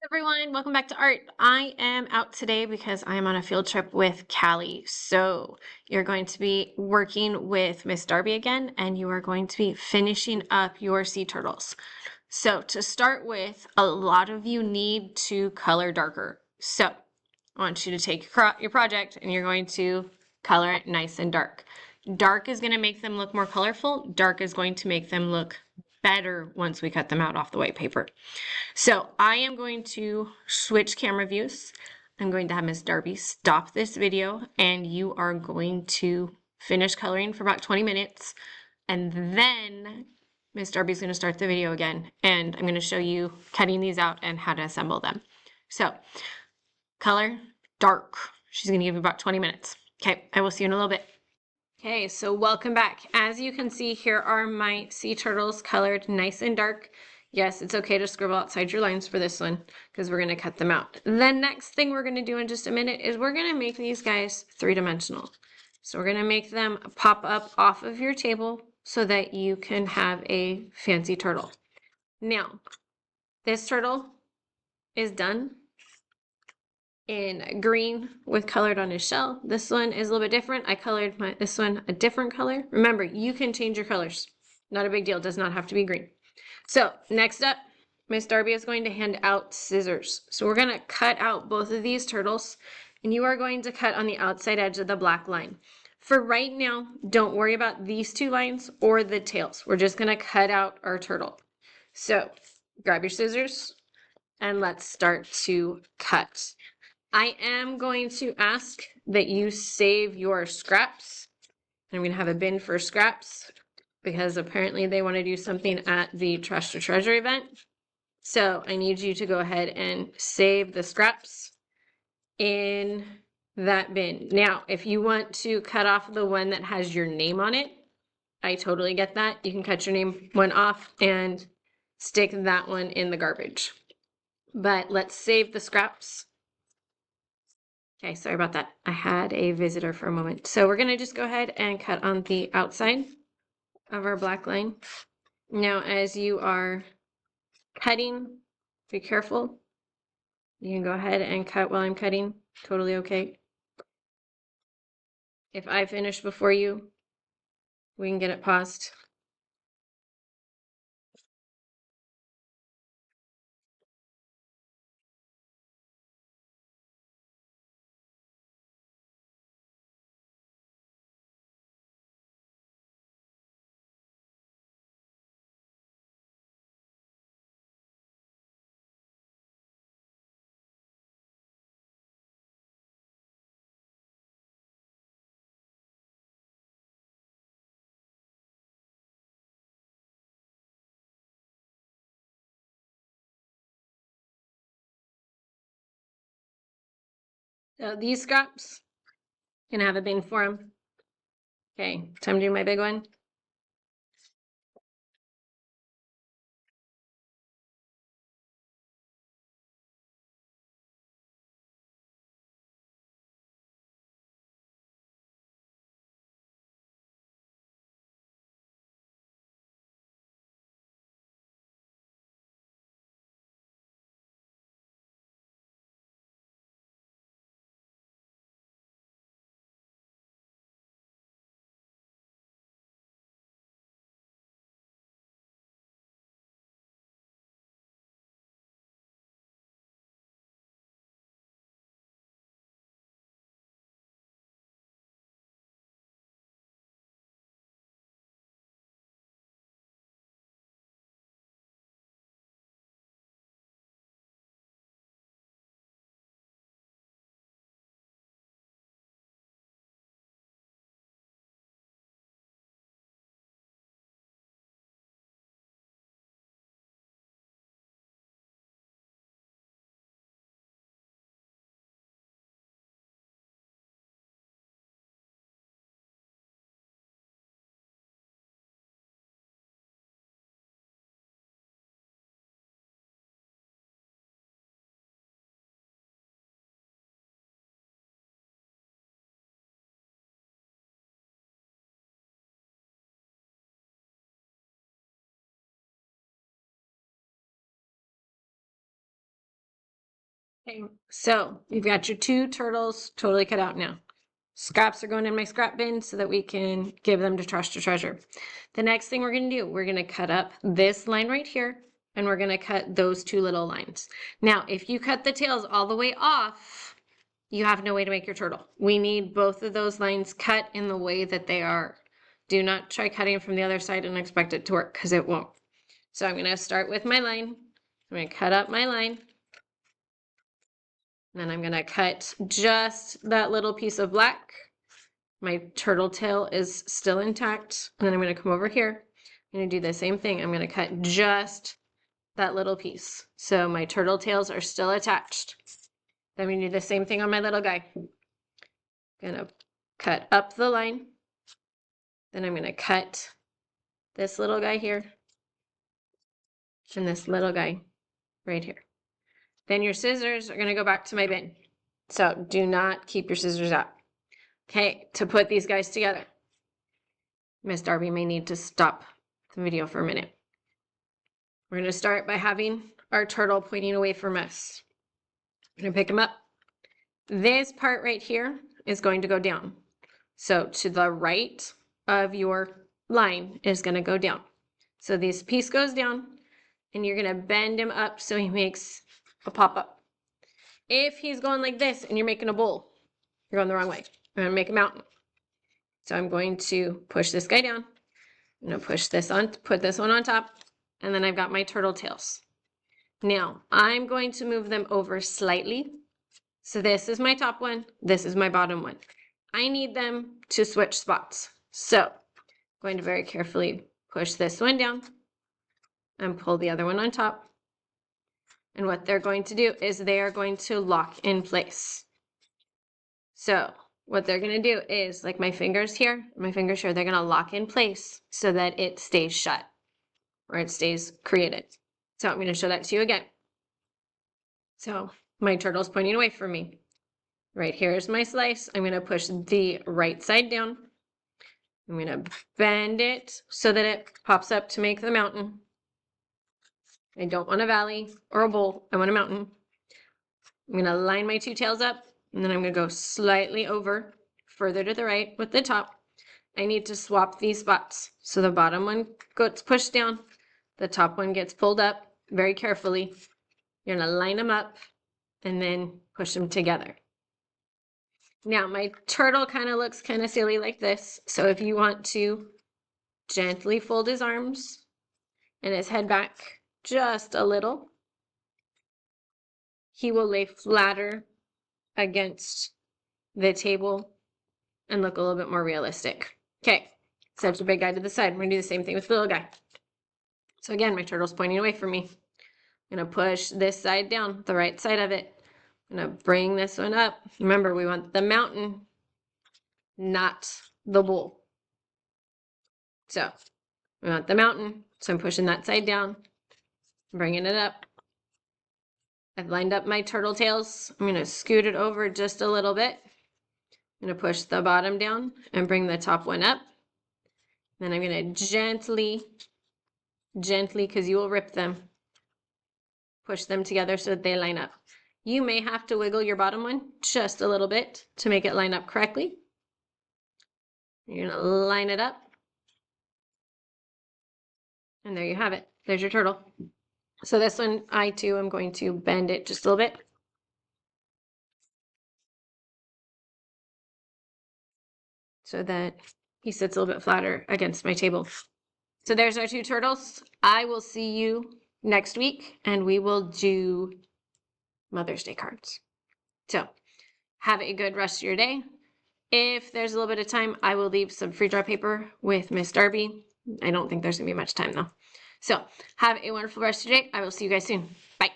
Everyone, welcome back to art. I am out today because I am on a field trip with Callie. So you're going to be working with Miss Darby again, and you are going to be finishing up your sea turtles. So to start with, a lot of you need to color darker. So I want you to take your project and you're going to color it nice and dark. Dark is going to make them look more colorful. Dark is going to make them look better once we cut them out off the white paper. So I am going to switch camera views. I'm going to have Miss Darby stop this video and you are going to finish coloring for about 20 minutes. And then Miss Darby's going to start the video again and I'm going to show you cutting these out and how to assemble them. So color dark. She's going to give you about 20 minutes. Okay, I will see you in a little bit. Okay, so welcome back. As you can see, here are my sea turtles colored nice and dark. Yes, it's okay to scribble outside your lines for this one because we're going to cut them out. The next thing we're going to do in just a minute is we're going to make these guys three-dimensional. So we're going to make them pop up off of your table so that you can have a fancy turtle. Now, this turtle is done in green with colored on his shell. This one is a little bit different. I colored this one a different color. Remember, you can change your colors. Not a big deal. It does not have to be green. So next up, Miss Darby is going to hand out scissors. So we're going to cut out both of these turtles and you are going to cut on the outside edge of the black line. For right now, don't worry about these two lines or the tails. We're just going to cut out our turtle. So grab your scissors and let's start to cut. I am going to ask that you save your scraps. I'm going to have a bin for scraps because apparently they want to do something at the Trash to Treasure event. So I need you to go ahead and save the scraps in that bin. Now, if you want to cut off the one that has your name on it, I totally get that. You can cut your name one off and stick that one in the garbage. But let's save the scraps. Okay, sorry about that. I had a visitor for a moment. So we're gonna just go ahead and cut on the outside of our black line. Now, as you are cutting, be careful. You can go ahead and cut while I'm cutting. Totally okay. If I finish before you, we can get it paused. So these scraps, can have a bin for them. Okay, time to do my big one. Okay, so you've got your 2 turtles totally cut out now. Scraps are going in my scrap bin so that we can give them to Trash to Treasure. The next thing we're going to do, we're going to cut up this line right here, and we're going to cut those 2 little lines. Now, if you cut the tails all the way off, you have no way to make your turtle. We need both of those lines cut in the way that they are. Do not try cutting from the other side and expect it to work, because it won't. So I'm going to start with my line. I'm going to cut up my line. Then I'm going to cut just that little piece of black. My turtle tail is still intact. And then I'm going to come over here. I'm going to do the same thing. I'm going to cut just that little piece. So my turtle tails are still attached. Then we do the same thing on my little guy. I'm going to cut up the line. Then I'm going to cut this little guy here. And this little guy right here. Then your scissors are going to go back to my bin. So do not keep your scissors out. Okay, to put these guys together, Miss Darby may need to stop the video for a minute. We're going to start by having our turtle pointing away from us. I'm going to pick him up. This part right here is going to go down. So to the right of your line is going to go down. So this piece goes down, and you're going to bend him up so he makes a pop-up. If he's going like this and you're making a bowl, you're going the wrong way. I'm going to make a mountain. So I'm going to push this guy down. I'm going to push this on, put this one on top, and then I've got my turtle tails. Now I'm going to move them over slightly. So this is my top one, this is my bottom one. I need them to switch spots. So I'm going to very carefully push this one down and pull the other one on top. And what they're going to do is they are going to lock in place. So what they're going to do is, like my fingers here, they're going to lock in place so that it stays shut or it stays created. So I'm going to show that to you again. So my turtle's pointing away from me. Right here is my slice. I'm going to push the right side down. I'm going to bend it so that it pops up to make the mountain. I don't want a valley or a bowl. I want a mountain. I'm going to line my 2 tails up, and then I'm going to go slightly over, further to the right with the top. I need to swap these spots. So the bottom one gets pushed down, the top one gets pulled up very carefully. You're going to line them up and then push them together. Now my turtle kind of looks kind of silly like this. So if you want to gently fold his arms and his head back just a little, he will lay flatter against the table and look a little bit more realistic. Okay, set the big guy to the side. We're gonna do the same thing with the little guy. So again, my turtle's pointing away from me. I'm gonna push this side down, the right side of it. I'm gonna bring this one up. Remember, we want the mountain, not the bowl. So we want the mountain. So I'm pushing that side down, bringing it up. I've lined up my turtle tails. I'm gonna scoot it over just a little bit. I'm gonna push the bottom down and bring the top one up. Then I'm gonna gently, because you will rip them, push them together so that they line up. You may have to wiggle your bottom one just a little bit to make it line up correctly. You're gonna line it up. And there you have it. There's your turtle. So this one, I too am going to bend it just a little bit. So that he sits a little bit flatter against my table. So there's our 2 turtles. I will see you next week, and we will do Mother's Day cards. So have a good rest of your day. If there's a little bit of time, I will leave some free draw paper with Miss Darby. I don't think there's gonna be much time though. So have a wonderful rest of your day. I will see you guys soon. Bye.